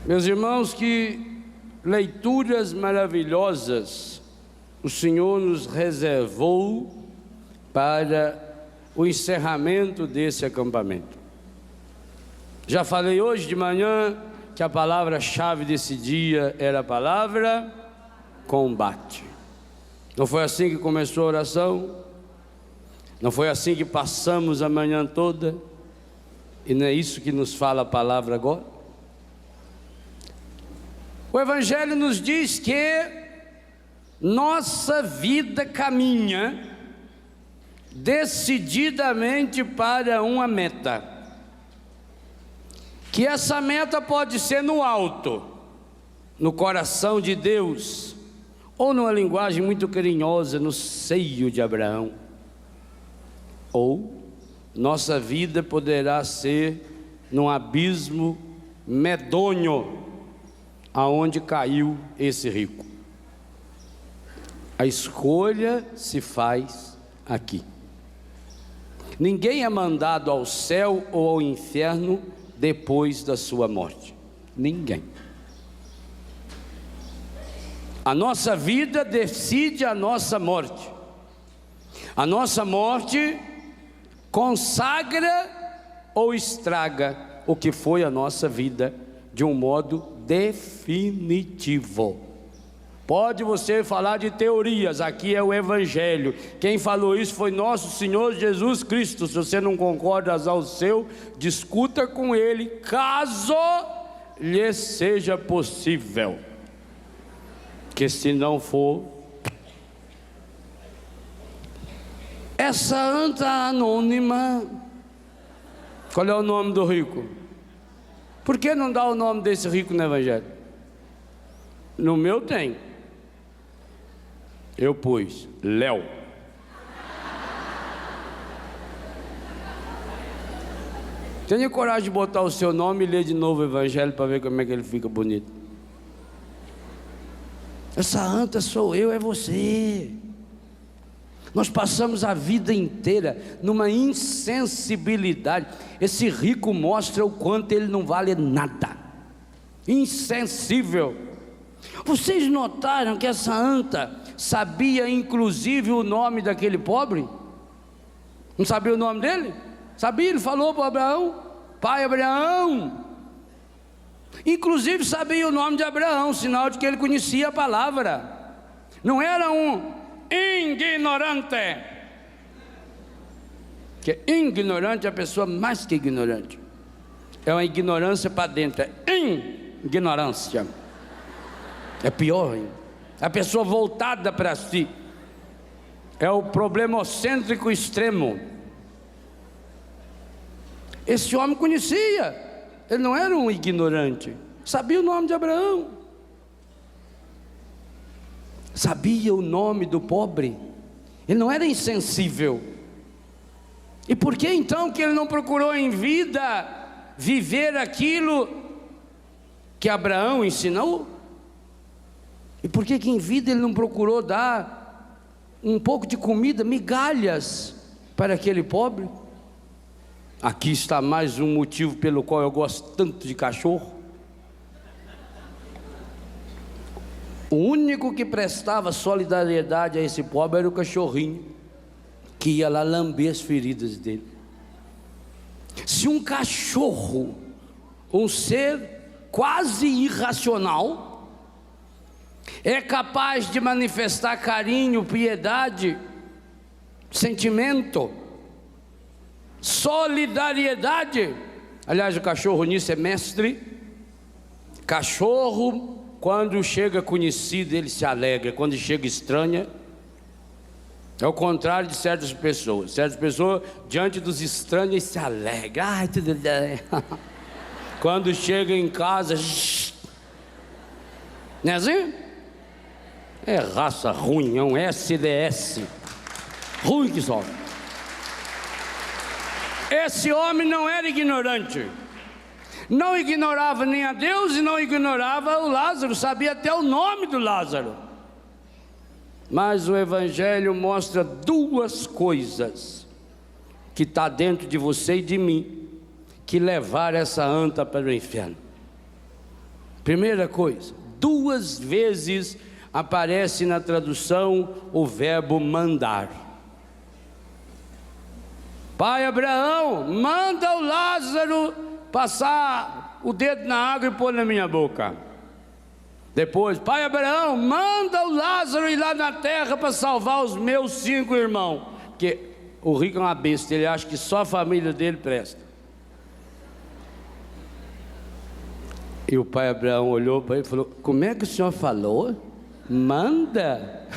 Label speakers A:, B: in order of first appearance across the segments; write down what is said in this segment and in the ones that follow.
A: Meus irmãos, que leituras maravilhosas o Senhor nos reservou para o encerramento desse acampamento. Já falei hoje de manhã que a palavra-chave desse dia era a palavra combate. Não foi assim que começou a oração? Não foi assim que passamos a manhã toda? E não é isso que nos fala a palavra agora? O Evangelho nos diz que nossa vida caminha decididamente para uma meta, que essa meta pode ser no alto, no coração de Deus, ou numa linguagem muito carinhosa, no seio de Abraão, ou nossa vida poderá ser num abismo medonho, aonde caiu esse rico. A escolha se faz aqui. Ninguém é mandado ao céu ou ao inferno depois da sua morte. Ninguém. A nossa vida decide a nossa morte. A nossa morte consagra ou estraga o que foi a nossa vida de um modo definitivo. Pode você falar de teorias, aqui é o Evangelho. Quem falou isso foi nosso Senhor Jesus Cristo. Se você não concorda ao seu, discuta com Ele, caso lhe seja possível. Que se não for, essa anta anônima, qual é o nome do rico? Por que não dá o nome desse rico no Evangelho? No meu tem. Eu pus Léo. Tenha coragem de botar o seu nome e ler de novo o Evangelho para ver como é que ele fica bonito. Essa anta sou eu, é você. Nós passamos a vida inteira numa insensibilidade. Esse rico mostra o quanto ele não vale nada. Insensível. Vocês notaram que essa anta sabia inclusive o nome daquele pobre? Não sabia o nome dele? Sabia, ele falou para Abraão: pai Abraão. Inclusive sabia o nome de Abraão, sinal de que ele conhecia a palavra. Não era um ignorante, que ignorante é a pessoa mais que ignorante, é uma ignorância para dentro, é ignorância, é pior ainda, a pessoa voltada para si, é o problemocêntrico extremo. Esse homem conhecia, ele não era um ignorante, sabia o nome de Abraão, sabia o nome do pobre, ele não era insensível. E por que então que ele não procurou em vida viver aquilo que Abraão ensinou? E por que em vida ele não procurou dar um pouco de comida, migalhas, para aquele pobre? Aqui está mais um motivo pelo qual eu gosto tanto de cachorro. O único que prestava solidariedade a esse pobre era o cachorrinho, que ia lá lamber as feridas dele. Se um cachorro, um ser quase irracional, é capaz de manifestar carinho, piedade, sentimento, solidariedade, aliás, o cachorro nisso é mestre. Cachorro, quando chega conhecido, ele se alegra. Quando chega estranha, é o contrário de certas pessoas. Certas pessoas, diante dos estranhos, se alegram. Ai, tudo bem. Quando chega em casa, não é assim? É raça ruim, é um SDS ruim que só. Esse homem não era ignorante, não ignorava nem a Deus e não ignorava o Lázaro, sabia até o nome do Lázaro. Mas o Evangelho mostra duas coisas que está dentro de você e de mim, que levaram essa anta para o inferno. Primeira coisa, 2 vezes aparece na tradução o verbo mandar. Pai Abraão, manda o Lázaro passar o dedo na água e pôr na minha boca. Depois, pai Abraão, manda o Lázaro ir lá na terra para salvar os meus 5 irmãos. Porque o rico é uma besta, ele acha que só a família dele presta. E o pai Abraão olhou para ele e falou: como é que o senhor falou? Manda.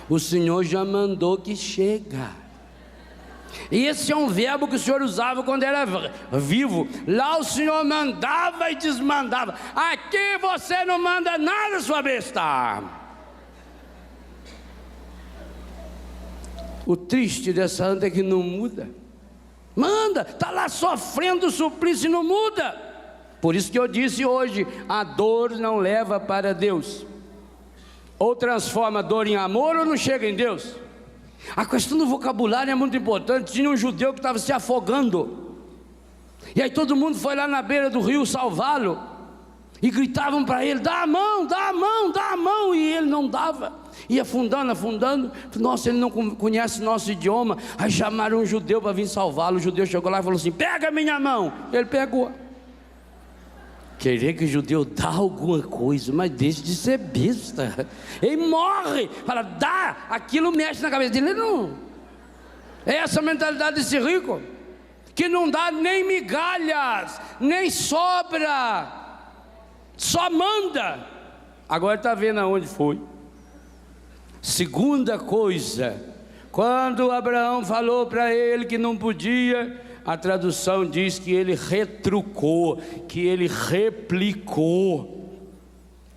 A: O senhor já mandou que chega. E esse é um verbo que o senhor usava quando era vivo. Lá o senhor mandava e desmandava. Aqui você não manda nada, sua besta. O triste dessa anta é que não muda. Manda, está lá sofrendo o suplício e não muda. Por isso que eu disse hoje, a dor não leva para Deus. Ou transforma a dor em amor ou não chega em Deus. A questão do vocabulário é muito importante. Tinha um judeu que estava se afogando, e aí todo mundo foi lá na beira do rio salvá-lo, e gritavam para ele: dá a mão, dá a mão, dá a mão, e ele não dava, ia afundando, afundando. Nossa, ele não conhece nosso idioma. Aí chamaram um judeu para vir salvá-lo. O judeu chegou lá e falou assim: pega a minha mão. Ele pegou. Querer que o judeu dá alguma coisa, mas deixe de ser besta. Ele morre, fala, dá, aquilo mexe na cabeça dele. Não. É essa a mentalidade desse rico, que não dá nem migalhas, nem sobra, só manda. Agora está vendo aonde foi. Segunda coisa, quando Abraão falou para ele que não podia, a tradução diz que ele retrucou, que ele replicou.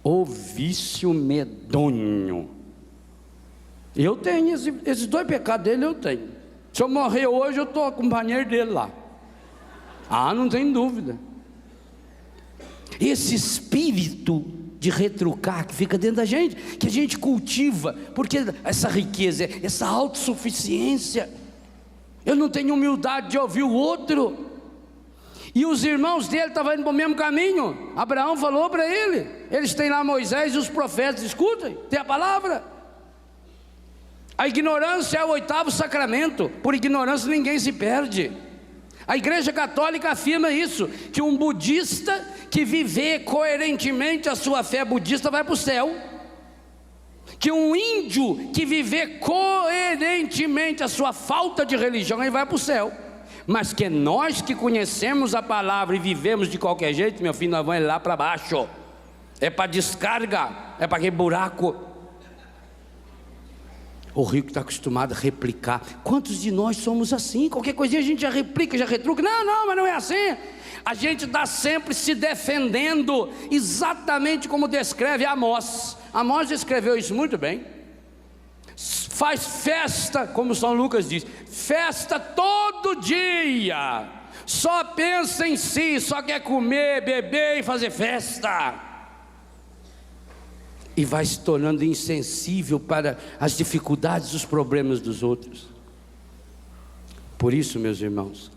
A: O vício medonho. Eu tenho esses 2 pecados dele, eu tenho. Se eu morrer hoje, eu estou companheiro dele lá. Não tem dúvida. Esse espírito de retrucar que fica dentro da gente, que a gente cultiva, porque essa riqueza, essa autossuficiência. Eu não tenho humildade de ouvir o outro. E os irmãos dele estavam indo para o mesmo caminho. Abraão falou para ele: eles têm lá Moisés e os profetas, escutem, tem a palavra. A ignorância é o 8º sacramento. Por ignorância ninguém se perde. A Igreja Católica afirma isso, que um budista que viver coerentemente a sua fé budista vai para o céu, que um índio que viver coerentemente a sua falta de religião, ele vai para o céu. Mas que nós que conhecemos a palavra e vivemos de qualquer jeito, meu filho, nós vamos lá para baixo. É para descarga, é para aquele buraco. O rico está acostumado a replicar. Quantos de nós somos assim? Qualquer coisinha a gente já replica, já retruca. Não, mas não é assim. A gente está sempre se defendendo, exatamente como descreve Amós. Amós escreveu isso muito bem. Faz festa, como São Lucas diz, festa todo dia, só pensa em si, só quer comer, beber e fazer festa, e vai se tornando insensível para as dificuldades, os problemas dos outros. Por isso, meus irmãos,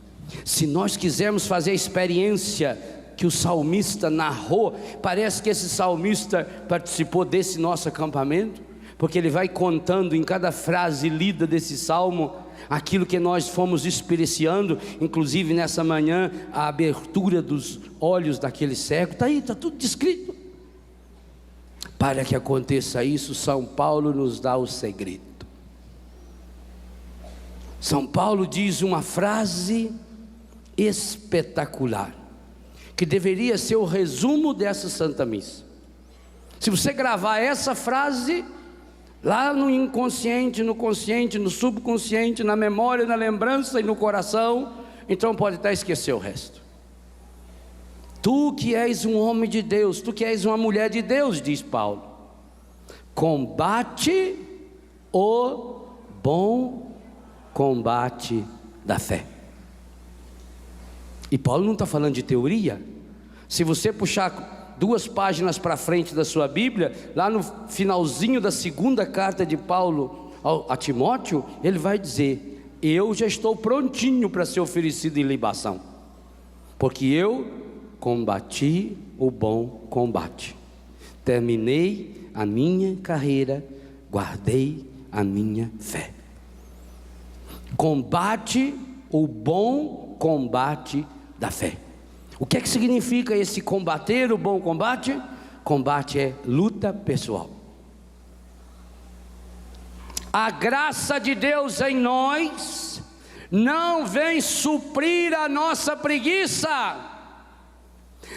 A: se nós quisermos fazer a experiência que o salmista narrou, parece que esse salmista participou desse nosso acampamento, porque ele vai contando em cada frase lida desse salmo aquilo que nós fomos experienciando, inclusive nessa manhã, a abertura dos olhos daquele cego, está aí, está tudo descrito. Para que aconteça isso, São Paulo nos dá o segredo. São Paulo diz uma frase espetacular, que deveria ser o resumo dessa Santa Missa. Se você gravar essa frase lá no inconsciente, no consciente, no subconsciente, na memória, na lembrança e no coração, então pode até esquecer o resto. Tu que és um homem de Deus, tu que és uma mulher de Deus, diz Paulo, combate o bom combate da fé. E Paulo não está falando de teoria. Se você puxar 2 páginas para frente da sua Bíblia, lá no finalzinho da 2ª carta de Paulo a Timóteo, ele vai dizer: eu já estou prontinho para ser oferecido em libação, porque eu combati o bom combate, terminei a minha carreira, guardei a minha fé. Combate o bom combate da fé. O que é que significa esse combater o bom combate? Combate é luta pessoal. A graça de Deus em nós não vem suprir a nossa preguiça.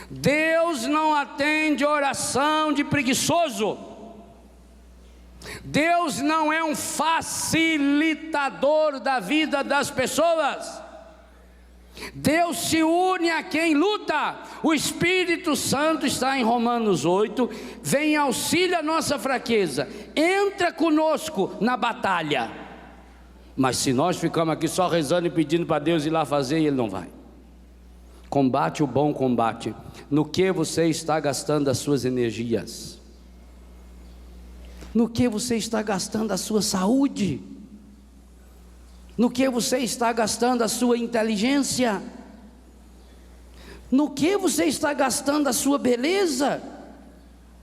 A: Deus não atende oração de preguiçoso. Deus não é um facilitador da vida das pessoas. Deus se une a quem luta. O Espírito Santo está em Romanos 8, vem em auxílio à nossa fraqueza, entra conosco na batalha. Mas se nós ficamos aqui só rezando e pedindo para Deus ir lá fazer, Ele não vai. Combate o bom combate. No que você está gastando as suas energias? No que você está gastando a sua saúde? No que você está gastando a sua inteligência? No que você está gastando a sua beleza?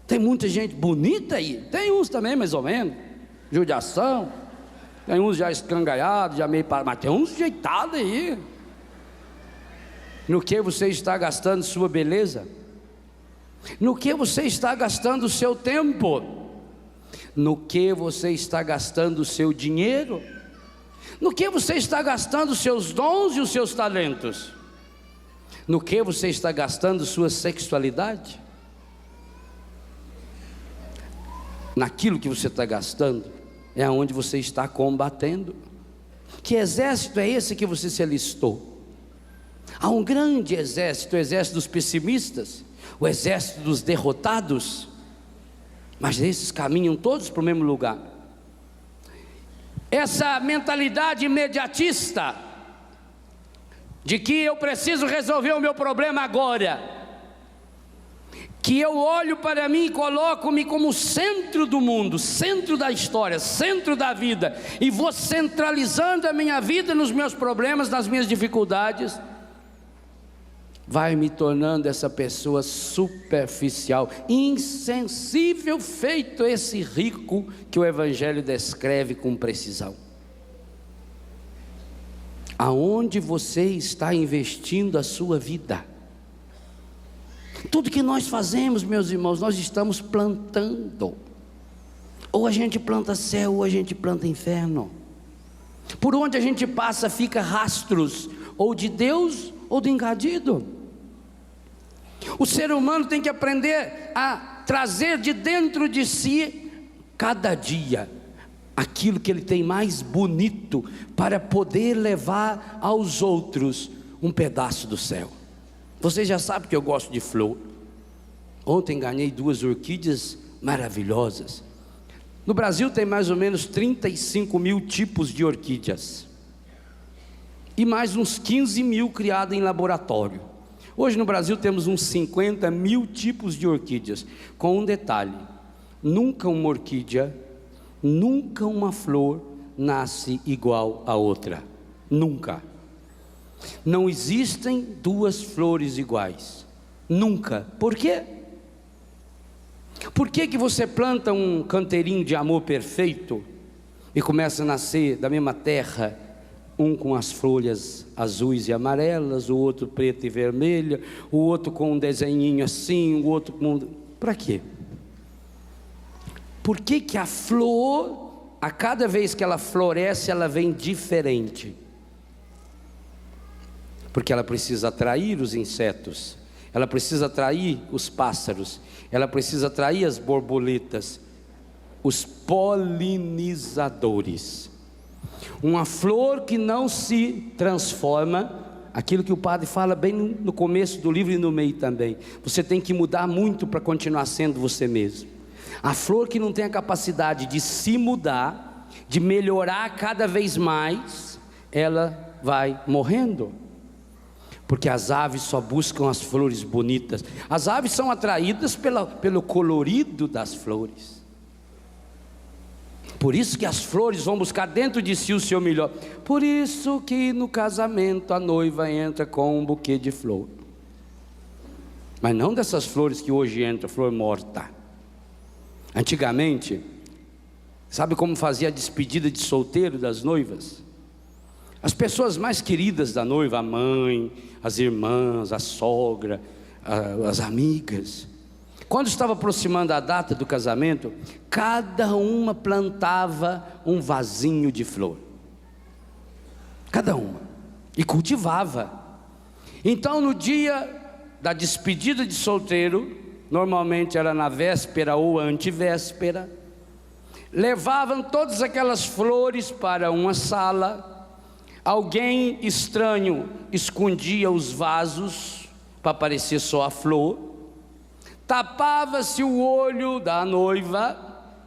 A: Tem muita gente bonita aí, tem uns também mais ou menos, judiação, tem uns já escangaiados, já meio parados, mas tem uns jeitados aí. No que você está gastando sua beleza? No que você está gastando o seu tempo? No que você está gastando o seu dinheiro? No que você está gastando os seus dons e os seus talentos? No que você está gastando sua sexualidade? Naquilo que você está gastando é onde você está combatendo. Que exército é esse que você se alistou? Há um grande exército, o exército dos pessimistas, o exército dos derrotados, mas esses caminham todos para o mesmo lugar. Essa mentalidade imediatista, de que eu preciso resolver o meu problema agora, que eu olho para mim e coloco-me como centro do mundo, centro da história, centro da vida, e vou centralizando a minha vida nos meus problemas, nas minhas dificuldades, vai me tornando essa pessoa superficial, insensível, feito esse rico que o Evangelho descreve com precisão. Aonde você está investindo a sua vida? Tudo que nós fazemos, meus irmãos, nós estamos plantando. Ou a gente planta céu, ou a gente planta inferno. Por onde a gente passa fica rastros, ou de Deus ou do engadido. O ser humano tem que aprender a trazer de dentro de si, cada dia, aquilo que ele tem mais bonito, para poder levar aos outros um pedaço do céu. Você já sabe que eu gosto de flor. Ontem ganhei 2 orquídeas maravilhosas. No Brasil tem mais ou menos 35 mil tipos de orquídeas, e mais uns 15 mil criados em laboratório. Hoje no Brasil temos uns 50 mil tipos de orquídeas, com um detalhe: nunca uma orquídea, nunca uma flor nasce igual a outra, nunca. Não existem 2 flores iguais, nunca. Por quê? Por que você planta um canteirinho de amor perfeito e começa a nascer da mesma terra, um com as folhas azuis e amarelas, o outro preta e vermelha, o outro com um desenhinho assim, o outro com... Para quê? Por que que a flor, a cada vez que ela floresce, ela vem diferente? Porque ela precisa atrair os insetos, ela precisa atrair os pássaros, ela precisa atrair as borboletas, os polinizadores. Uma flor que não se transforma, aquilo que o padre fala bem no começo do livro e no meio também, você tem que mudar muito para continuar sendo você mesmo. A flor que não tem a capacidade de se mudar, de melhorar cada vez mais, ela vai morrendo. Porque as aves só buscam as flores bonitas. As aves são atraídas pelo colorido das flores. Por isso que as flores vão buscar dentro de si o seu melhor. Por isso que no casamento a noiva entra com um buquê de flor. Mas não dessas flores que hoje entram, flor morta. Antigamente, sabe como fazia a despedida de solteiro das noivas? As pessoas mais queridas da noiva, a mãe, as irmãs, a sogra, as amigas, quando estava aproximando a data do casamento, cada uma plantava um vasinho de flor, cada uma, e cultivava. Então no dia da despedida de solteiro, normalmente era na véspera ou antevéspera, levavam todas aquelas flores para uma sala. Alguém estranho escondia os vasos para aparecer só a flor, tapava-se o olho da noiva.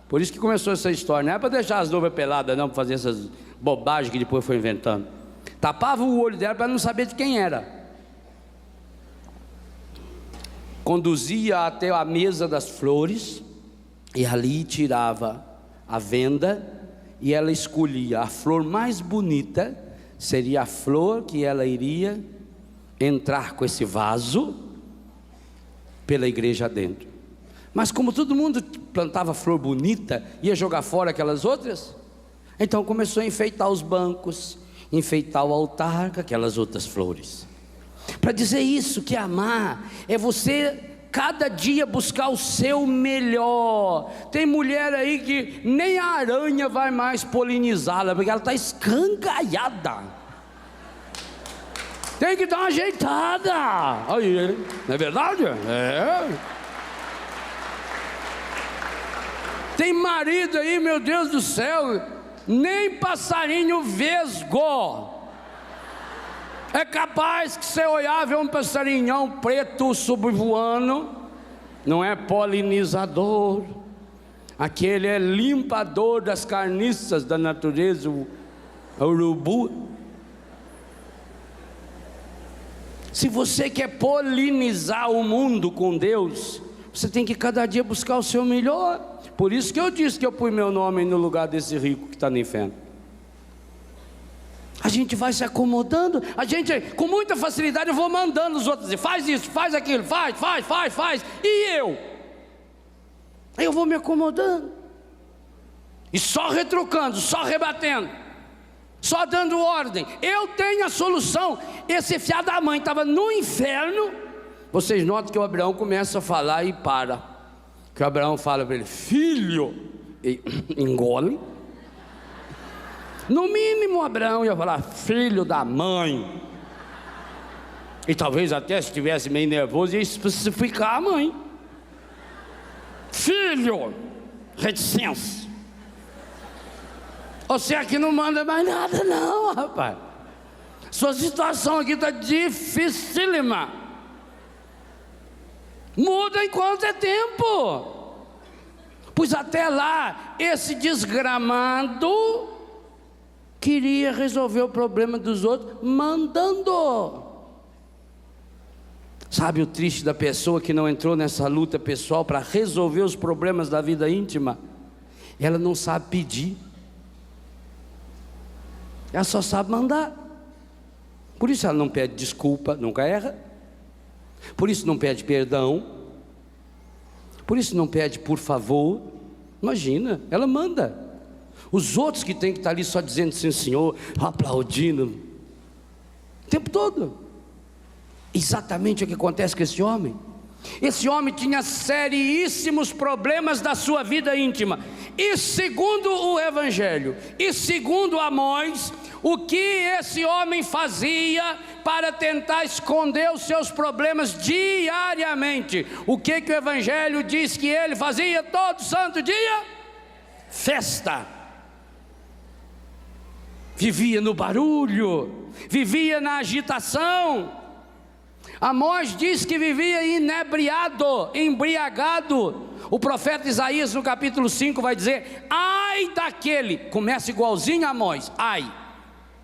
A: Por isso que começou essa história, não é para deixar as noivas peladas não, para fazer essas bobagens que depois foi inventando. Tapava o olho dela para não saber de quem era. Conduzia até a mesa das flores e ali tirava a venda e ela escolhia a flor mais bonita. Seria a flor que ela iria entrar com esse vaso pela igreja dentro. Mas como todo mundo plantava flor bonita, ia jogar fora aquelas outras, então começou a enfeitar os bancos, enfeitar o altar com aquelas outras flores. Para dizer isso, que amar é você cada dia buscar o seu melhor. Tem mulher aí que nem a aranha vai mais polinizá-la, porque ela está escangalhada. Tem que dar uma ajeitada. Aí, não é verdade? É. Tem marido aí, meu Deus do céu, nem passarinho vesgo. É capaz que você olhar, ver um passarinhão preto sobrevoando, não é polinizador, aquele é limpador das carniças da natureza, o urubu. Se você quer polinizar o mundo com Deus, você tem que cada dia buscar o seu melhor. Por isso que eu disse que eu pus meu nome no lugar desse rico que está no inferno. A gente vai se acomodando, a gente com muita facilidade eu vou mandando os outros dizer, faz isso, faz aquilo, faz, e eu? Aí eu vou me acomodando, e só retrucando, só rebatendo, só dando ordem. Eu tenho a solução. Esse fiado da mãe estava no inferno. Vocês notam que o Abraão começa a falar e para, que o Abraão fala para ele, filho, e engole. No mínimo Abraão ia falar, filho da mãe. E talvez até se estivesse meio nervoso ia especificar a mãe. Filho, reticência. Você aqui não manda mais nada não, rapaz. Sua situação aqui está dificílima. Muda enquanto é tempo. Pois até lá, esse desgramado queria resolver o problema dos outros mandando. Sabe o triste da pessoa que não entrou nessa luta pessoal para resolver os problemas da vida íntima? Ela não sabe pedir, ela só sabe mandar. Por isso ela não pede desculpa, nunca erra. Por isso não pede perdão. Por isso não pede por favor. Imagina, ela manda. Os outros que tem que estar ali só dizendo sim senhor, aplaudindo o tempo todo. Exatamente o que acontece com esse homem. Esse homem tinha seríssimos problemas da sua vida íntima. E segundo o Evangelho, e segundo Amós, o que esse homem fazia para tentar esconder os seus problemas diariamente? O que o Evangelho diz que ele fazia todo santo dia? Festa. Vivia no barulho, vivia na agitação. Amós diz que vivia inebriado, embriagado. O profeta Isaías no capítulo 5 vai dizer, ai daquele, começa igualzinho a Amós, ai,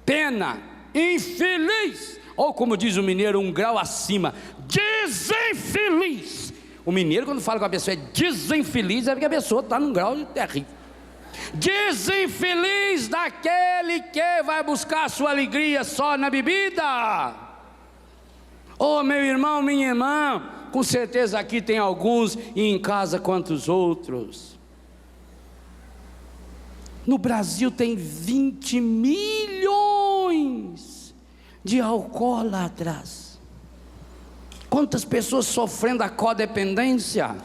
A: pena, infeliz, ou como diz o mineiro, um grau acima, desinfeliz. O mineiro quando fala com a pessoa é desinfeliz, é porque a pessoa está num grau terrível. Desinfeliz daquele que vai buscar sua alegria só na bebida. Oh meu irmão, minha irmã, com certeza aqui tem alguns, e em casa quantos outros. No Brasil tem 20 milhões de alcoólatras. Quantas pessoas sofrendo a codependência?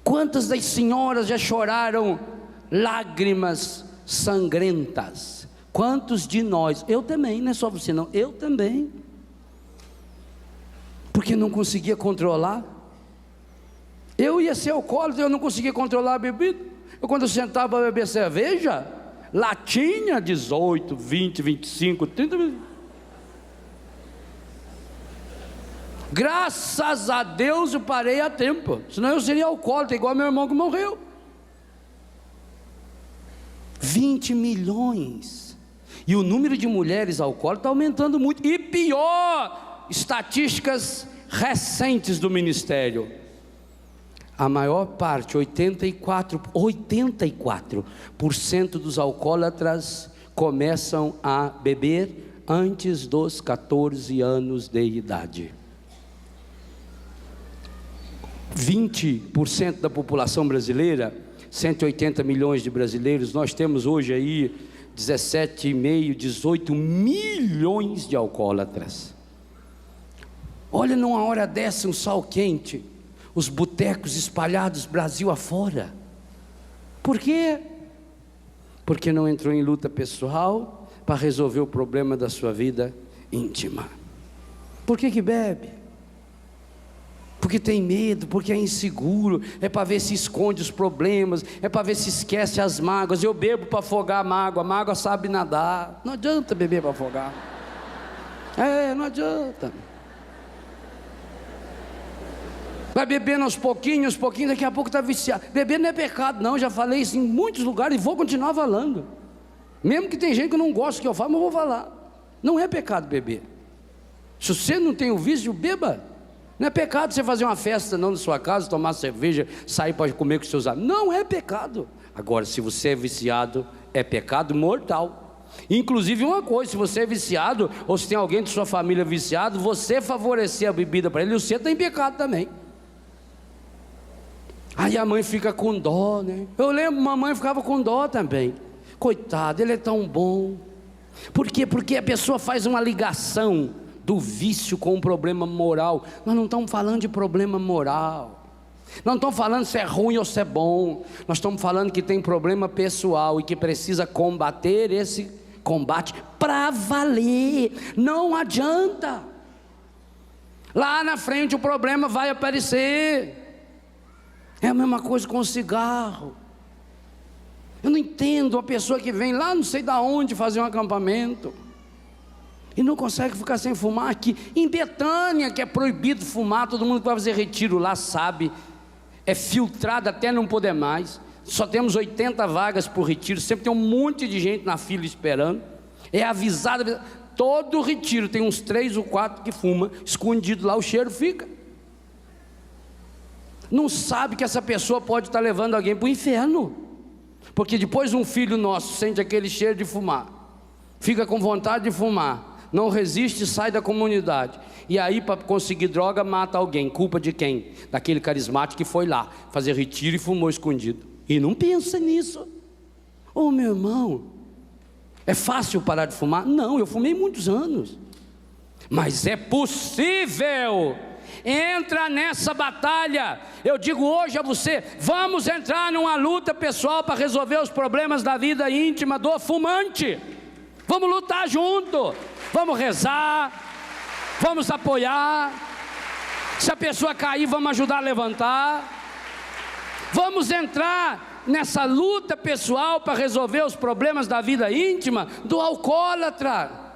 A: Quantas das senhoras já choraram lágrimas sangrentas? Quantos de nós, eu também, não é só você não, eu também, porque não conseguia controlar. Eu ia ser alcoólatra, eu não conseguia controlar a bebida. Eu, quando eu sentava para beber cerveja, latinha, 18, 20, 25, 30. Graças a Deus eu parei a tempo, senão eu seria alcoólatra, igual meu irmão que morreu. 20 milhões. E o número de mulheres alcoólatras está aumentando muito. E pior, estatísticas recentes do Ministério, a maior parte, 84% dos alcoólatras começam a beber antes dos 14 anos de idade. 20% da população brasileira, 180 milhões de brasileiros, nós temos hoje aí 17,5, 18 milhões de alcoólatras. Olha, numa hora dessa, um sol quente, os botecos espalhados Brasil afora. Por quê? Porque não entrou em luta pessoal para resolver o problema da sua vida íntima. Por que bebe? Porque tem medo, porque é inseguro, é para ver se esconde os problemas, é para ver se esquece as mágoas. Eu bebo para afogar a mágoa sabe nadar. Não adianta beber para afogar. Não adianta. Vai bebendo aos pouquinhos, daqui a pouco está viciado. Beber não é pecado não, já falei isso em muitos lugares e vou continuar falando. Mesmo que tem gente que não gosta que eu falo, mas eu vou falar. Não é pecado beber. Se você não tem o vício, beba. Não é pecado você fazer uma festa não na sua casa, tomar cerveja, sair para comer com seus amigos. Não é pecado. Agora, se você é viciado, é pecado mortal. Inclusive uma coisa, se você é viciado, ou se tem alguém de sua família viciado, você favorecer a bebida para ele, você está em pecado também. Aí a mãe fica com dó, né? Eu lembro, mamãe ficava com dó também. Coitado, ele é tão bom. Por quê? Porque a pessoa faz uma ligação do vício com um problema moral. Nós não estamos falando de problema moral, não estamos falando se é ruim ou se é bom, nós estamos falando que tem problema pessoal e que precisa combater esse combate para valer. Não adianta, lá na frente o problema vai aparecer. É a mesma coisa com o cigarro. Eu não entendo uma pessoa que vem lá não sei de onde fazer um acampamento e não consegue ficar sem fumar aqui. Em Betânia, que é proibido fumar, todo mundo que vai fazer retiro lá sabe, é filtrado até não poder mais. Só temos 80 vagas por retiro, sempre tem um monte de gente na fila esperando. É avisado, todo retiro tem uns 3 ou 4 que fuma, escondido lá, o cheiro fica. Não sabe que essa pessoa pode estar levando alguém para o inferno, porque depois um filho nosso sente aquele cheiro de fumar, fica com vontade de fumar, não resiste, sai da comunidade, e aí para conseguir droga mata alguém. Culpa de quem? Daquele carismático que foi lá fazer retiro e fumou escondido, e não pensa nisso. Ô meu irmão, é fácil parar de fumar? Não, eu fumei muitos anos, mas é possível. Entra nessa batalha. Eu digo hoje a você, vamos entrar numa luta pessoal para resolver os problemas da vida íntima do fumante. Vamos lutar junto, vamos rezar, vamos apoiar. Se a pessoa cair, vamos ajudar a levantar. Vamos entrar nessa luta pessoal para resolver os problemas da vida íntima do alcoólatra.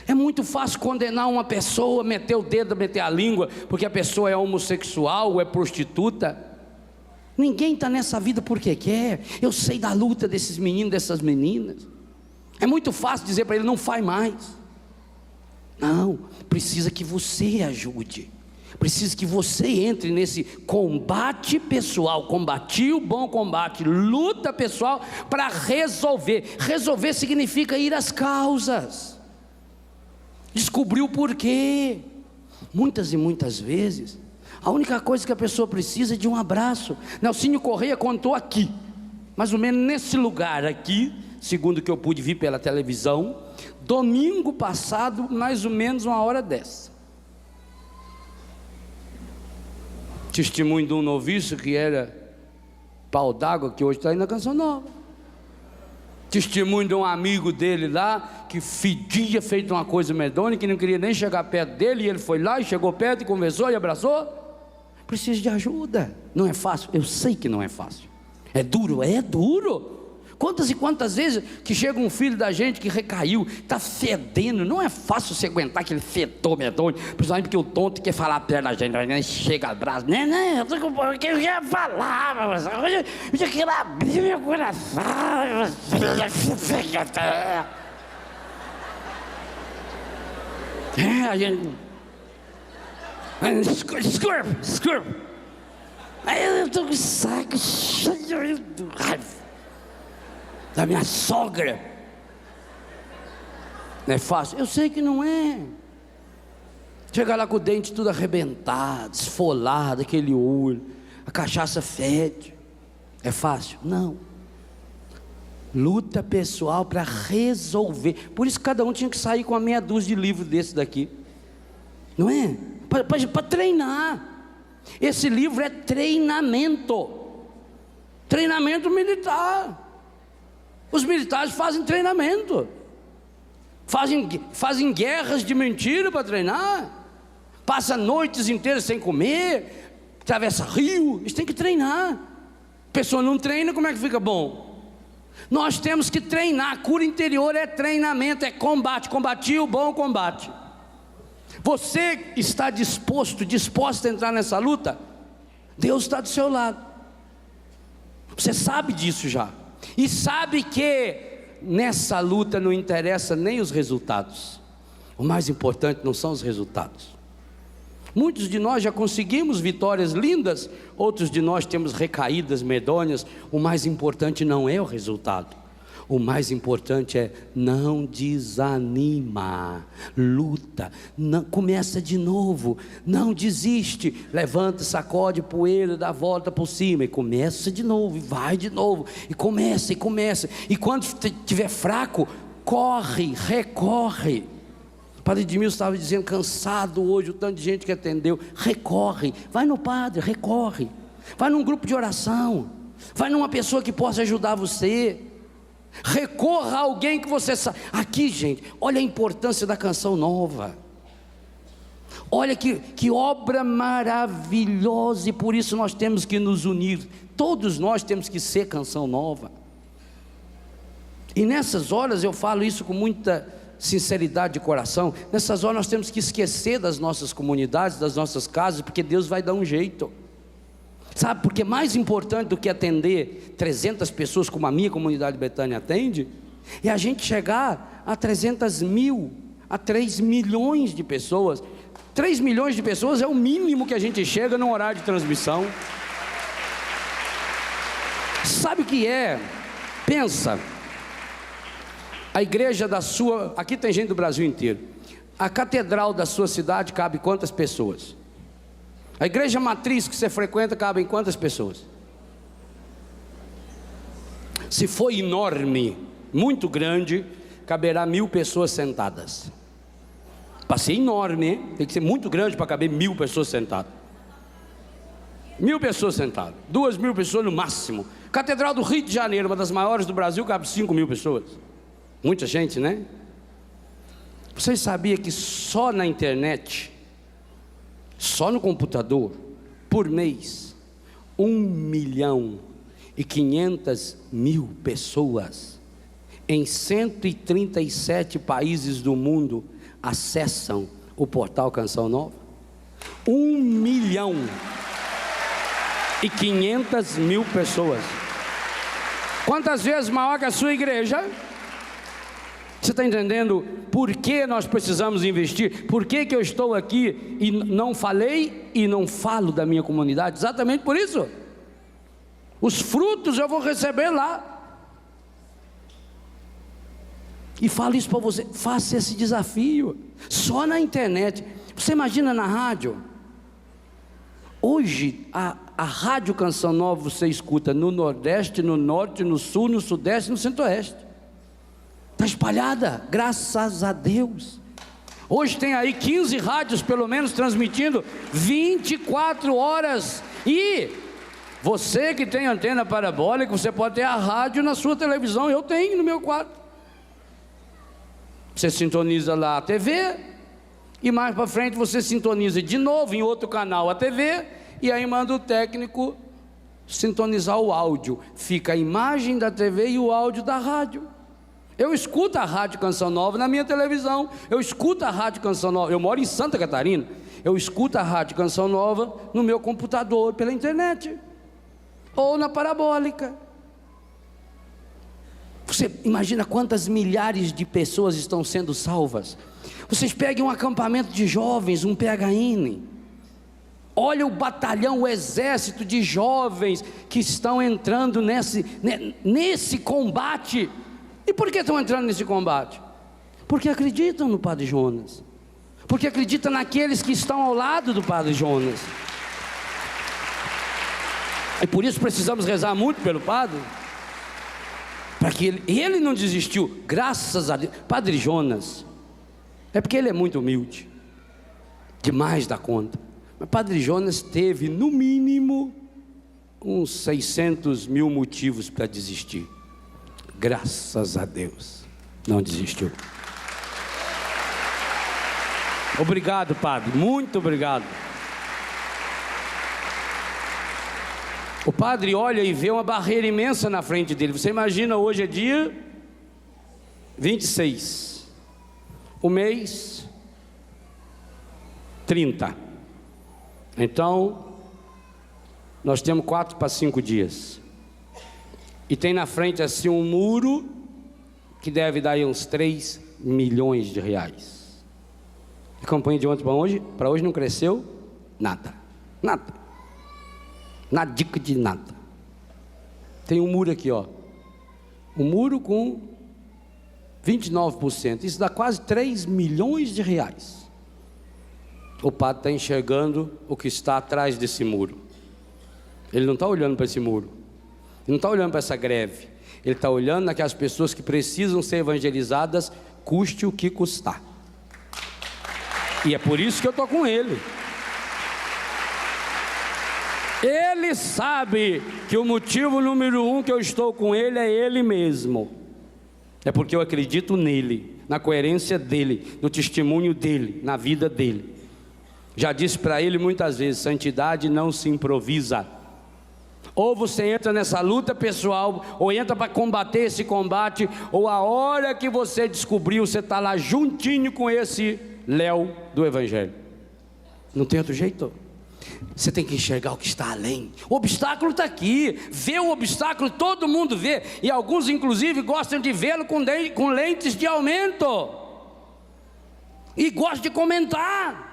A: É muito fácil condenar uma pessoa, meter o dedo, meter a língua, porque a pessoa é homossexual ou é prostituta. Ninguém está nessa vida porque quer. Eu sei da luta desses meninos, dessas meninas. É muito fácil dizer para ele, não faz mais. Não, precisa que você ajude. Precisa que você entre nesse combate pessoal. Combati o bom combate, luta pessoal para resolver. Resolver significa ir às causas, descobrir o porquê. Muitas e muitas vezes, a única coisa que a pessoa precisa é de um abraço. Nelsinho Correia contou aqui, mais ou menos nesse lugar aqui, segundo o que eu pude ver pela televisão, domingo passado, mais ou menos uma hora dessa. Testemunho de um noviço que era pau d'água, que hoje está aí na Canção Nova. Testemunho de um amigo dele lá, que fedia, feito uma coisa medonha, que não queria nem chegar perto dele, e ele foi lá e chegou perto e conversou e abraçou. Precisa de ajuda. Não é fácil, eu sei que não é fácil. É duro, é duro. Quantas e quantas vezes que chega um filho da gente que recaiu, está fedendo, não é fácil você aguentar aquele fedor medonho, principalmente porque o tonto quer falar perto da gente, né? Chega abraço, né, eu ia falar, mas eu já quero abrir meu coração, a gente, desculpa, aí eu estou com o saco cheio de raiva da minha sogra. Não é fácil? Eu sei que não é. Chegar lá com o dente tudo arrebentado, esfolado, aquele olho, a cachaça fede. É fácil? Não. Luta pessoal para resolver. Por isso cada um tinha que sair com uma meia dúzia de livros desse daqui. Não é? Para treinar. Esse livro é treinamento. Treinamento militar. Os militares fazem treinamento, fazem guerras de mentira para treinar, passa noites inteiras sem comer, atravessa rio. Eles têm que treinar. A pessoa não treina, como é que fica bom? Nós temos que treinar. A cura interior é treinamento, é combate. Combati o bom combate. Você está disposta a entrar nessa luta? Deus está do seu lado. Você sabe disso já. E sabe que nessa luta não interessa nem os resultados. O mais importante não são os resultados. Muitos de nós já conseguimos vitórias lindas, outros de nós temos recaídas medonhas. O mais importante não é o resultado. O mais importante é não desanima, luta, não, começa de novo, não desiste, levanta, sacode poeira, dá a volta por cima e começa de novo, e vai de novo, e começa, e quando estiver fraco, corre, recorre. O padre Edmilson estava dizendo, cansado hoje, o tanto de gente que atendeu, recorre, vai no padre, recorre, vai num grupo de oração, vai numa pessoa que possa ajudar você. Recorra a alguém que você sabe. Aqui, gente, olha a importância da Canção Nova. Olha que obra maravilhosa. E por isso nós temos que nos unir. Todos nós temos que ser Canção Nova. E nessas horas eu falo isso com muita sinceridade de coração. Nessas horas nós temos que esquecer das nossas comunidades, das nossas casas, porque Deus vai dar um jeito. Sabe, porque mais importante do que atender 300 pessoas como a minha comunidade Betânia atende, é a gente chegar a 300 mil, a 3 milhões de pessoas. 3 milhões de pessoas é o mínimo que a gente chega no horário de transmissão. Sabe o que é? Pensa, a igreja da sua, aqui tem gente do Brasil inteiro, a catedral da sua cidade cabe quantas pessoas? A igreja matriz que você frequenta cabe em quantas pessoas? Se for enorme, muito grande, caberá 1000 pessoas sentadas. Para ser enorme, hein? Tem que ser muito grande para caber 1000 pessoas sentadas. 1000 pessoas sentadas, 2000 pessoas no máximo. Catedral do Rio de Janeiro, uma das maiores do Brasil, cabe 5000 pessoas. Muita gente, né? Vocês sabiam que só na internet, só no computador, por mês, 1.500.000 pessoas em 137 países do mundo acessam o portal Canção Nova? 1.500.000 pessoas. Quantas vezes maior que a sua igreja? Você está entendendo por que nós precisamos investir? Por que eu estou aqui e não falei e não falo da minha comunidade? Exatamente por isso. Os frutos eu vou receber lá. E falo isso para você, faça esse desafio. Só na internet, Você imagina na rádio? Hoje, a Rádio Canção Nova você escuta no Nordeste, no Norte, no Sul, no Sudeste e no Centro-Oeste. Está espalhada, graças a Deus. Hoje tem aí 15 rádios pelo menos transmitindo 24 horas. E você que tem antena parabólica, você pode ter a rádio na sua televisão. Eu tenho no meu quarto. Você sintoniza lá a TV, e mais para frente você sintoniza de novo em outro canal a TV, e aí manda o técnico sintonizar o áudio. Fica a imagem da TV e o áudio da rádio. Eu escuto a Rádio Canção Nova na minha televisão. Eu escuto a Rádio Canção Nova. Eu moro em Santa Catarina. Eu escuto a Rádio Canção Nova no meu computador, pela internet, ou na parabólica. Você imagina quantas milhares de pessoas estão sendo salvas? Vocês peguem um acampamento de jovens, um PHN. Olha o batalhão, o exército de jovens que estão entrando nesse combate. E por que estão entrando nesse combate? Porque acreditam no Padre Jonas. Porque acreditam naqueles que estão ao lado do Padre Jonas. E por isso precisamos rezar muito pelo Padre, para que ele não desistiu, graças a Deus. Padre Jonas, é porque ele é muito humilde, demais da conta. Mas Padre Jonas teve no mínimo uns 600 mil motivos para desistir. Graças a Deus, não desistiu. Obrigado, Padre, muito obrigado. O padre olha e vê uma barreira imensa na frente dele. Você imagina, hoje é dia 26, o mês 30. Então, nós temos 4 para 5 dias. E tem na frente assim um muro que deve dar aí uns 3 milhões de reais. A campanha de ontem para hoje não cresceu nada. Nada. Na dica de nada. Tem um muro aqui, ó. Um muro com 29%. Isso dá quase 3 milhões de reais. O padre está enxergando o que está atrás desse muro. Ele não está olhando para esse muro. Ele não está olhando para essa greve. Ele está olhando naquelas pessoas que precisam ser evangelizadas, custe o que custar. E é por isso que eu estou com ele. Ele sabe que o motivo número 1 que eu estou com ele é ele mesmo. É porque eu acredito nele, na coerência dele, no testemunho dele, na vida dele. Já disse para ele muitas vezes: santidade não se improvisa. Ou você entra nessa luta pessoal, ou entra para combater esse combate, ou a hora que você descobriu, você está lá juntinho com esse Léo do Evangelho. Não tem outro jeito. Você tem que enxergar o que está além. O obstáculo está aqui. Vê o obstáculo, todo mundo vê. E alguns inclusive gostam de vê-lo com lentes de aumento. E gostam de comentar.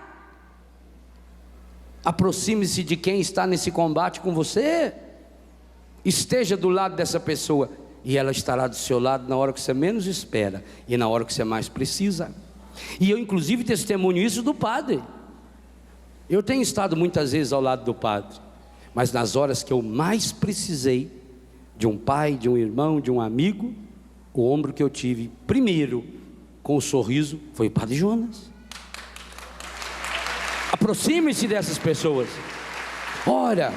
A: Aproxime-se de quem está nesse combate com você. Esteja do lado dessa pessoa, e ela estará do seu lado na hora que você menos espera e na hora que você mais precisa. E eu inclusive testemunho isso do padre. Eu tenho estado muitas vezes ao lado do padre, mas nas horas que eu mais precisei de um pai, de um irmão, de um amigo, o ombro que eu tive primeiro com o sorriso foi o Padre Jonas. Aproxime-se dessas pessoas. Ora,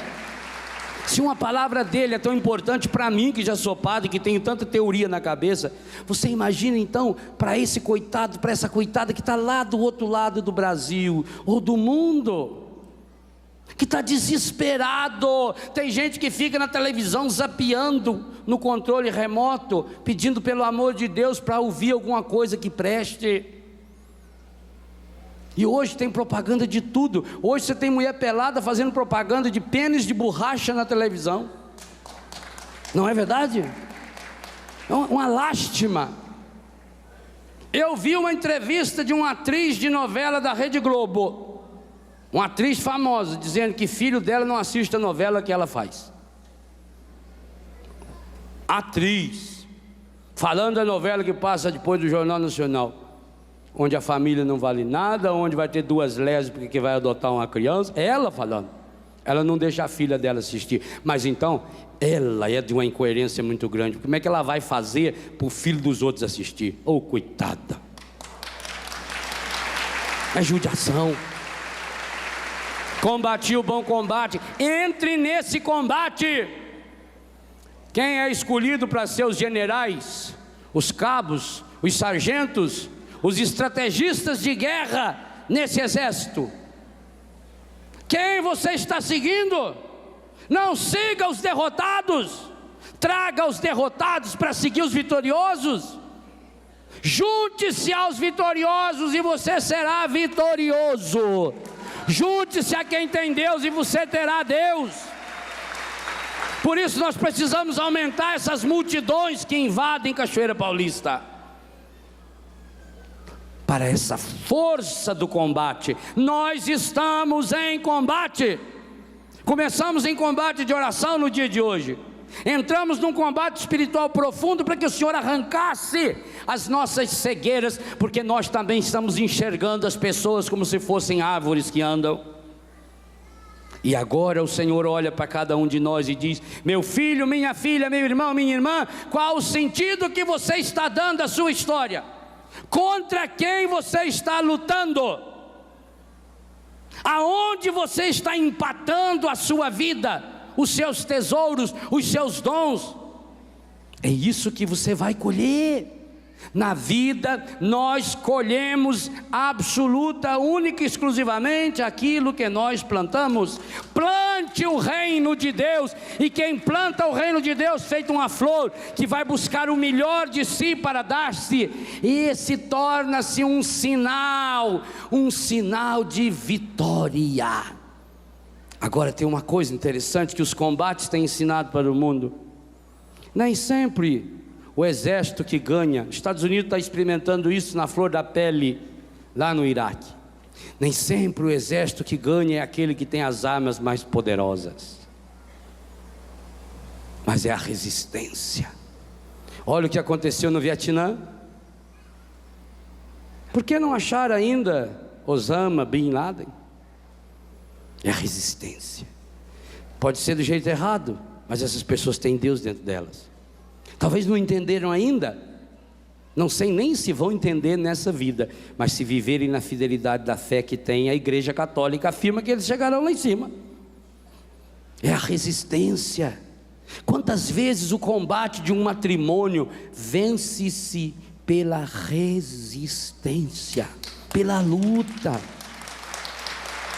A: se uma palavra dele é tão importante para mim, que já sou padre, que tenho tanta teoria na cabeça, você imagina então para esse coitado, para essa coitada que está lá do outro lado do Brasil ou do mundo, que está desesperado. Tem gente que fica na televisão zapeando no controle remoto, pedindo pelo amor de Deus para ouvir alguma coisa que preste. E hoje tem propaganda de tudo. Hoje você tem mulher pelada fazendo propaganda de pênis de borracha na televisão. Não é verdade? É uma lástima. Eu vi uma entrevista de uma atriz de novela da Rede Globo, uma atriz famosa, dizendo que filho dela não assiste a novela que ela faz. Atriz falando da novela que passa depois do Jornal Nacional. onde a família não vale nada, onde vai ter 2 lésbicas que vai adotar uma criança. Ela falando, ela não deixa a filha dela assistir, mas então ela é de uma incoerência muito grande. Como é que ela vai fazer para o filho dos outros assistir? Oh, coitada, é judiação. Combati o bom combate, entre nesse combate. Quem é escolhido para ser os generais, os cabos, os sargentos, os estrategistas de guerra nesse exército? Quem você está seguindo? Não siga os derrotados, traga os derrotados para seguir os vitoriosos. Junte-se aos vitoriosos e você será vitorioso. Junte-se a quem tem Deus e você terá Deus. Por isso nós precisamos aumentar essas multidões que invadem Cachoeira Paulista. Para essa força do combate, nós estamos em combate. Começamos em combate de oração no dia de hoje. Entramos num combate espiritual profundo para que o Senhor arrancasse as nossas cegueiras, porque nós também estamos enxergando as pessoas como se fossem árvores que andam. E agora o Senhor olha para cada um de nós e diz: meu filho, minha filha, meu irmão, minha irmã, qual o sentido que você está dando à sua história? Contra quem você está lutando? Aonde você está empatando a sua vida, os seus tesouros, os seus dons? É isso que você vai colher. Na vida nós colhemos absoluta, única e exclusivamente aquilo que nós plantamos. Plante o reino de Deus, e quem planta o reino de Deus, feito uma flor que vai buscar o melhor de si para dar-se, esse torna-se um sinal de vitória. Agora tem uma coisa interessante que os combates têm ensinado para o mundo. Nem sempre o exército que ganha, os Estados Unidos está experimentando isso na flor da pele, lá no Iraque. Nem sempre o exército que ganha é aquele que tem as armas mais poderosas, mas é a resistência. Olha o que aconteceu no Vietnã. Por que não achar ainda Osama Bin Laden? É a resistência. Pode ser do jeito errado, mas essas pessoas têm Deus dentro delas. Talvez não entenderam ainda, não sei nem se vão entender nessa vida, mas se viverem na fidelidade da fé que tem, a Igreja Católica afirma que eles chegarão lá em cima. É a resistência. Quantas vezes o combate de um matrimônio vence-se pela resistência, pela luta.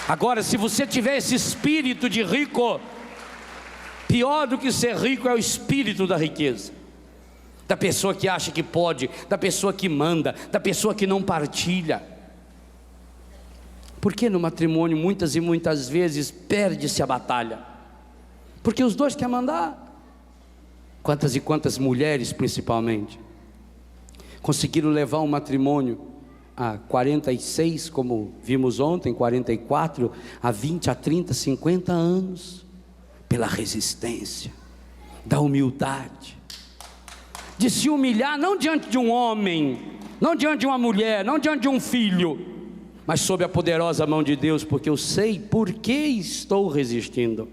A: Agora, se você tiver esse espírito de rico, pior do que ser rico é o espírito da riqueza, da pessoa que acha que pode, da pessoa que manda, da pessoa que não partilha. Por que no matrimônio muitas e muitas vezes perde-se a batalha? Porque os dois querem mandar. Quantas e quantas mulheres principalmente conseguiram levar um matrimônio a 46, como vimos ontem, 44, a 20, a 30, 50 anos, pela resistência, da humildade, de se humilhar, não diante de um homem, não diante de uma mulher, não diante de um filho, mas sob a poderosa mão de Deus, porque eu sei por que estou resistindo,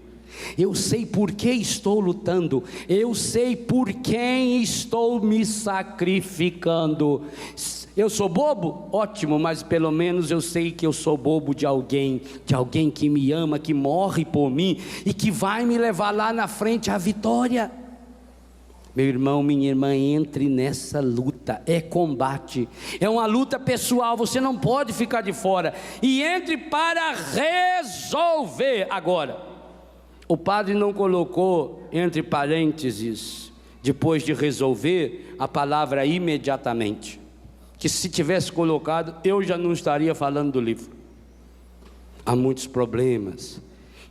A: eu sei por que estou lutando, eu sei por quem estou me sacrificando. Eu sou bobo? Ótimo, mas pelo menos eu sei que eu sou bobo de alguém que me ama, que morre por mim e que vai me levar lá na frente à vitória. Meu irmão, minha irmã, entre nessa luta, é combate, é uma luta pessoal, você não pode ficar de fora, e entre para resolver. Agora, o padre não colocou entre parênteses, depois de resolver, a palavra imediatamente, que se tivesse colocado, eu já não estaria falando do livro. Há muitos problemas,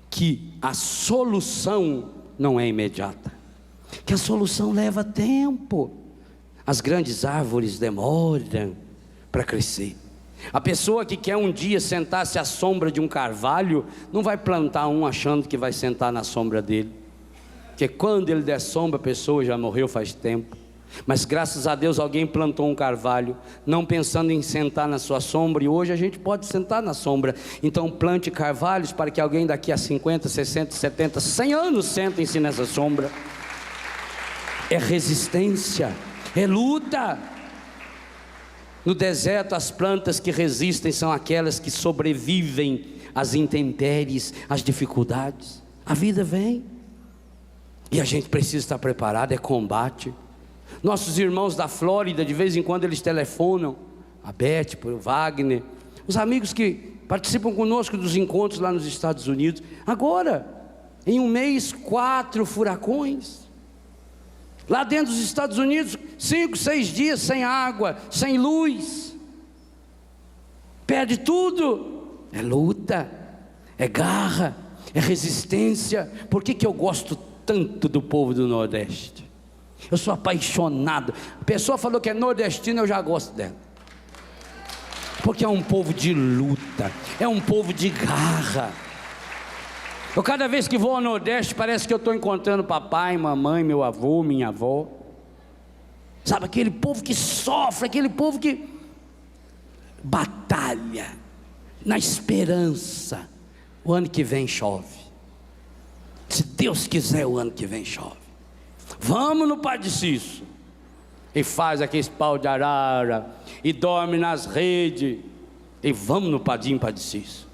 A: que a solução não é imediata, que a solução leva tempo. As grandes árvores demoram para crescer. A pessoa que quer um dia sentar-se à sombra de um carvalho, não vai plantar um achando que vai sentar na sombra dele, porque quando ele der sombra, a pessoa já morreu faz tempo. Mas graças a Deus alguém plantou um carvalho, não pensando em sentar na sua sombra, e hoje a gente pode sentar na sombra. Então plante carvalhos para que alguém daqui a 50, 60, 70, 100 anos sentem-se nessa sombra. É resistência, é luta. No deserto, as plantas que resistem são aquelas que sobrevivem às intempéries, às dificuldades. A vida vem e a gente precisa estar preparado, é combate. Nossos irmãos da Flórida, de vez em quando eles telefonam, a Beth, o Wagner, os amigos que participam conosco dos encontros lá nos Estados Unidos. Agora, em um mês, 4 furacões. Lá dentro dos Estados Unidos, 5, 6 dias sem água, sem luz. Perde tudo. É luta, é garra, é resistência. Por que eu gosto tanto do povo do Nordeste? Eu sou apaixonado. A pessoa falou que é nordestino, eu já gosto dela. Porque é um povo de luta, é um povo de garra. Eu cada vez que vou ao Nordeste, parece que eu estou encontrando papai, mamãe, meu avô, minha avó. Sabe, aquele povo que sofre, aquele povo que batalha, na esperança. O ano que vem chove. Se Deus quiser, o ano que vem chove. Vamos no Padre Cício. E faz aquele pau de arara, e dorme nas redes. E vamos no Padrinho Padre Cício.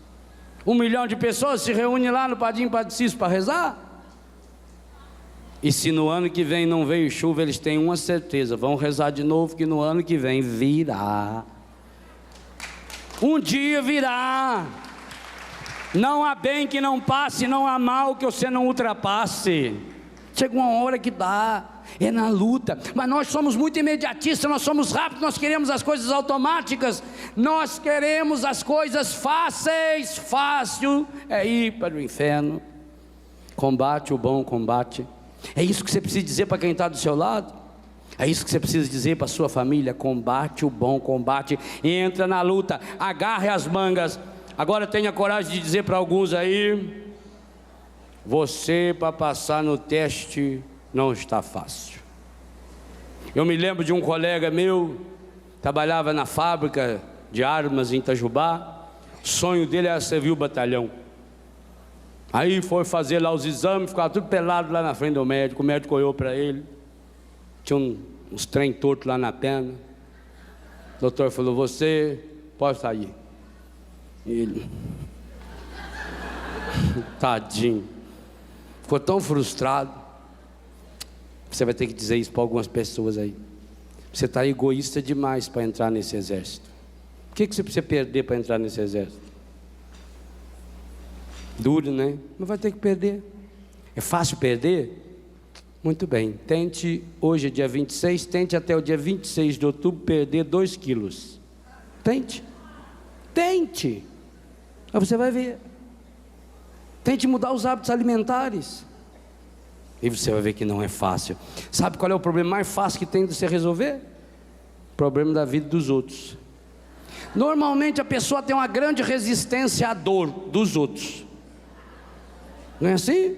A: 1 milhão de pessoas se reúnem lá no Padrinho Padre Cício para rezar. E se no ano que vem não veio chuva, eles têm uma certeza: vão rezar de novo, que no ano que vem virá. Um dia virá. Não há bem que não passe, não há mal que você não ultrapasse. Chega uma hora que dá, é na luta. Mas nós somos muito imediatistas, nós somos rápidos, nós queremos as coisas automáticas, nós queremos as coisas fáceis. Fácil é ir para o inferno. Combate o bom combate. É isso que você precisa dizer para quem está do seu lado. É isso que você precisa dizer para a sua família: combate o bom combate. Entra na luta, agarre as mangas. Agora tenha coragem de dizer para alguns aí: você, para passar no teste, não está fácil. Eu me lembro de um colega meu, trabalhava na fábrica de armas em Itajubá. O sonho dele era servir o batalhão. Aí foi fazer lá os exames, ficava tudo pelado lá na frente do médico. O médico olhou para ele, tinha uns trem tortos lá na perna. O doutor falou: você pode sair. E ele, tadinho, ficou tão frustrado. Você vai ter que dizer isso para algumas pessoas aí: você está egoísta demais para entrar nesse exército. O que você precisa perder para entrar nesse exército? Duro, né? Mas vai ter que perder. É fácil perder? Muito bem, tente, hoje é dia 26, tente até o dia 26 de outubro perder 2 quilos. Tente. Aí você vai ver. Tente mudar os hábitos alimentares. E você vai ver que não é fácil. Sabe qual é o problema mais fácil que tem de você resolver? O problema da vida dos outros. Normalmente a pessoa tem uma grande resistência à dor dos outros. Não é assim?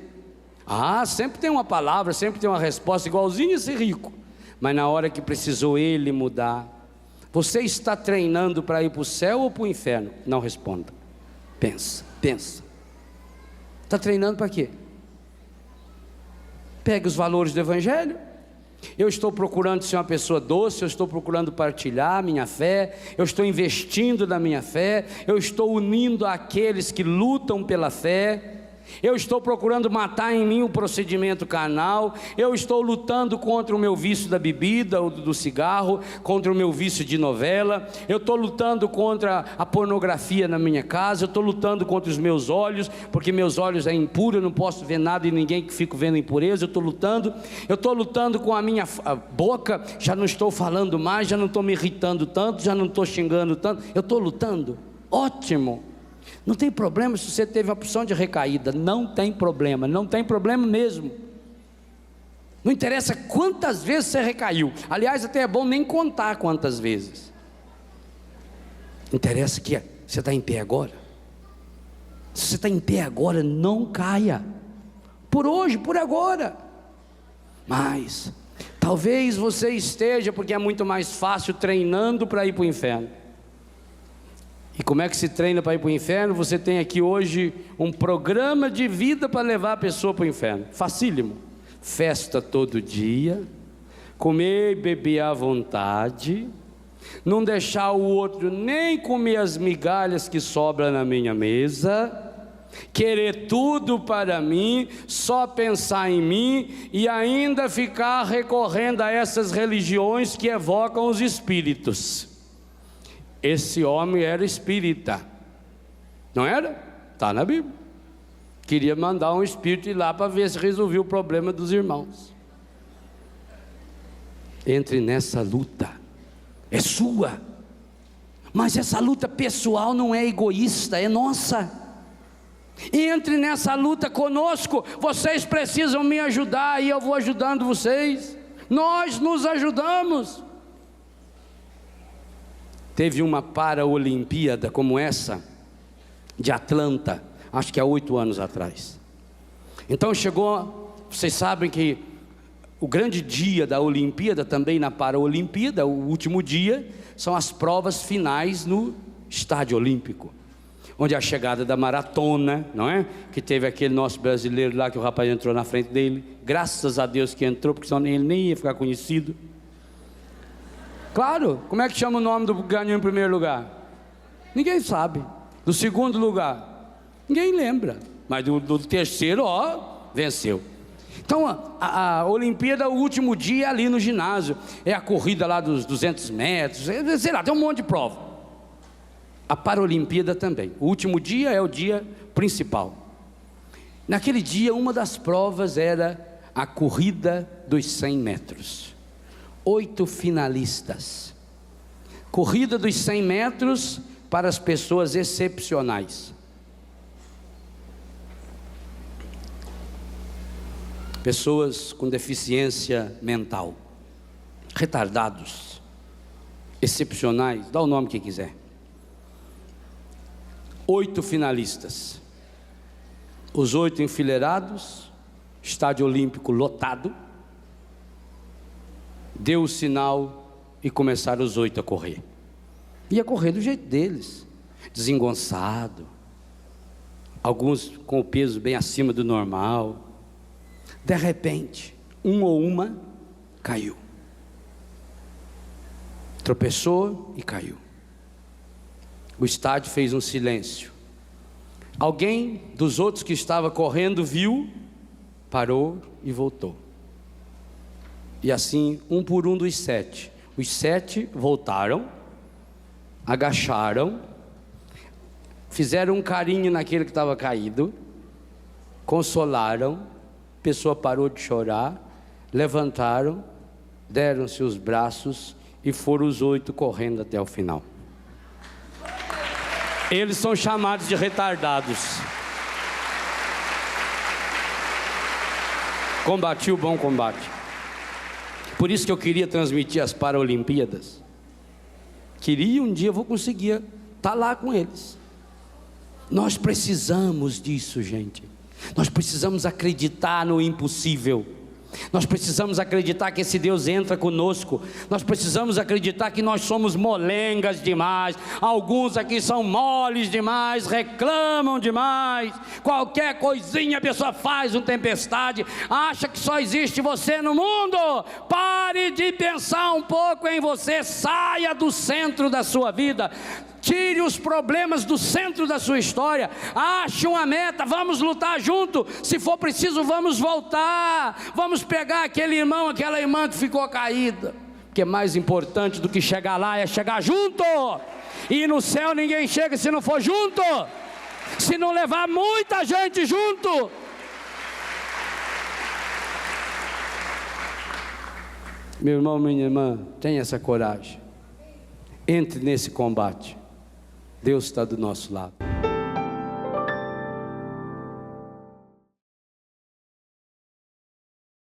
A: Sempre tem uma palavra, sempre tem uma resposta, igualzinho esse rico. Mas na hora que precisou ele mudar, você está treinando para ir para o céu ou para o inferno? Não responda. Pensa. Está treinando para quê? Pegue os valores do Evangelho. Eu estou procurando ser uma pessoa doce, eu estou procurando partilhar minha fé, eu estou investindo na minha fé, eu estou unindo aqueles que lutam pela fé. Eu estou procurando matar em mim o procedimento carnal. Eu estou lutando contra o meu vício da bebida ou do cigarro, contra o meu vício de novela. Eu estou lutando contra a pornografia na minha casa. Eu estou lutando contra os meus olhos, porque meus olhos é impuro, eu não posso ver nada e ninguém que fico vendo impureza. Eu estou lutando com a minha boca. Já não estou falando mais, já não estou me irritando tanto, já não estou xingando tanto. Eu estou lutando. Ótimo. Não tem problema se você teve uma opção de recaída. Não tem problema mesmo. Não interessa quantas vezes você recaiu. Aliás, até é bom nem contar quantas vezes. Interessa que você está em pé agora. Se você está em pé agora, não caia. Por hoje, por agora. Mas Talvez você esteja, porque é muito mais fácil, treinando para ir para o inferno. E como é que se treina para ir para o inferno? Você tem aqui hoje um programa de vida para levar a pessoa para o inferno. Facílimo. Festa todo dia, comer e beber à vontade, não deixar o outro nem comer as migalhas que sobram na minha mesa, querer tudo para mim, só pensar em mim e ainda ficar recorrendo a essas religiões que evocam os espíritos. Esse homem era espírita, não era? Está na Bíblia. Queria mandar um espírito ir lá para ver se resolvia o problema dos irmãos. Entre nessa luta, é sua, mas essa luta pessoal não é egoísta, é nossa. Entre nessa luta conosco. Vocês precisam me ajudar e eu vou ajudando vocês. Nós nos ajudamos. Teve uma Paraolimpíada como essa de Atlanta, acho que há 8 anos atrás. Então chegou, vocês sabem que o grande dia da Olimpíada, também na Paraolimpíada, o último dia, são as provas finais no Estádio Olímpico, onde a chegada da maratona, não é? Que teve aquele nosso brasileiro lá, que o rapaz entrou na frente dele, graças a Deus que entrou, porque senão ele nem ia ficar conhecido. Claro, como é que chama o nome do que ganhou em primeiro lugar? Ninguém sabe. Do segundo lugar, ninguém lembra. Mas do terceiro, venceu. Então a Olimpíada, o último dia ali no ginásio, é a corrida lá dos 200 metros, sei lá, tem um monte de prova. A Paralimpíada também, o último dia é o dia principal. Naquele dia, uma das provas era a corrida dos 100 metros. 8 finalistas. Corrida dos 100 metros para as pessoas excepcionais. Pessoas com deficiência mental, retardados, excepcionais, dá o nome que quiser. 8 finalistas, os 8 enfileirados, estádio olímpico lotado, deu o sinal e começaram os 8 a correr. Ia correr do jeito deles, desengonçado, alguns com o peso bem acima do normal. De repente, um ou uma caiu, tropeçou e caiu. O estádio fez um silêncio. Alguém dos outros que estava correndo viu, parou e voltou. E assim, um por um dos 7. Os 7 voltaram, agacharam, fizeram um carinho naquele que estava caído, consolaram, a pessoa parou de chorar, levantaram, deram-se os braços e foram os 8 correndo até o final. Eles são chamados de retardados. Combati o bom combate. Por isso que eu queria transmitir as Paralimpíadas. Queria, um dia eu vou conseguir estar lá com eles. Nós precisamos disso, gente. Nós precisamos acreditar no impossível. Nós precisamos acreditar que esse Deus entra conosco. Nós precisamos acreditar que nós somos molengas demais. Alguns aqui são moles demais, reclamam demais. Qualquer coisinha a pessoa faz uma tempestade, acha que só existe você no mundo. Pare de pensar um pouco em você. Saia do centro da sua vida. Tire os problemas do centro da sua história. Ache uma meta, vamos lutar junto. Se for preciso, vamos voltar. Vamos pegar aquele irmão, aquela irmã que ficou caída. Porque mais importante do que chegar lá é chegar junto. E no céu ninguém chega se não for junto. Se não levar muita gente junto. Meu irmão, minha irmã, tenha essa coragem. Entre nesse combate. Deus está do nosso lado.